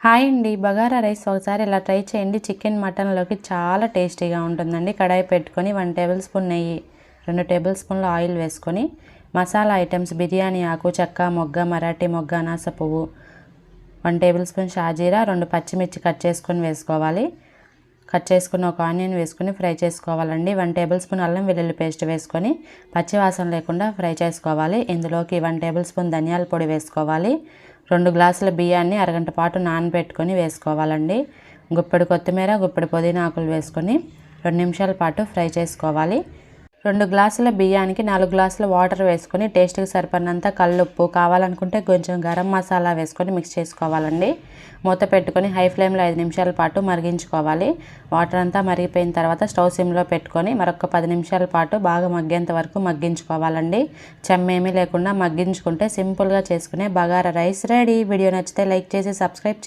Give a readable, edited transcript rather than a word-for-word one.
Hi అండి, bagara rice ఒకసారి ఇలా ట్రై చేయండి. చికెన్ మటన్లోకి చాలా టేస్టీగా ఉంటుందండి. కడాయి పెట్టుకొని 1 టేబుల్ స్పూన్ నెయ్యి, 2 టేబుల్ స్పూన్ల ఆయిల్ వేసుకొని మసాలా ఐటమ్స్ బిర్యానీ ఆకు, చెక్క మొగ్గ, మరాఠీ మొగ్గ, అనాస పువ్వు, 1 టేబుల్ స్పూన్ షాజీరా, 2 పచ్చిమిర్చి కట్ చేసుకొని వేసుకోవాలి. కట్ చేసుకుని ఒక ఆనియన్ వేసుకొని ఫ్రై చేసుకోవాలండి. 1 టేబుల్ స్పూన్ అల్లం వెల్లుల్లి పేస్ట్ వేసుకొని పచ్చివాసన లేకుండా ఫ్రై చేసుకోవాలి. ఇందులోకి 1 టేబుల్ స్పూన్ ధనియాల పొడి వేసుకోవాలి. 2 గ్లాసుల బియ్యాన్ని అరగంట పాటు నానబెట్టుకొని వేసుకోవాలండి. గుప్పెడు కొత్తిమీర, గుప్పెడు పుదీనా ఆకులు వేసుకొని 2 నిమిషాల పాటు ఫ్రై చేసుకోవాలి. 2 గ్లాసుల బియ్యానికి 4 గ్లాసుల వాటర్ వేసుకొని టేస్ట్కి సరిపడినంత కల్లుప్పు, కావాలనుకుంటే కొంచెం గరం మసాలా వేసుకొని మిక్స్ చేసుకోవాలండి. మూత పెట్టుకొని హై ఫ్లేమ్లో 5 నిమిషాల పాటు మరిగించుకోవాలి. వాటర్ అంతా మరిగిపోయిన తర్వాత స్టవ్ సిమ్లో పెట్టుకొని మరొక 10 నిమిషాల పాటు బాగా మగ్గేంత వరకు మగ్గించుకోవాలండి. చెమ్మేమీ లేకుండా మగ్గించుకుంటే సింపుల్గా చేసుకునే బగారా రైస్ రెడీ. వీడియో నచ్చితే లైక్ చేసి సబ్స్క్రైబ్ చేయండి.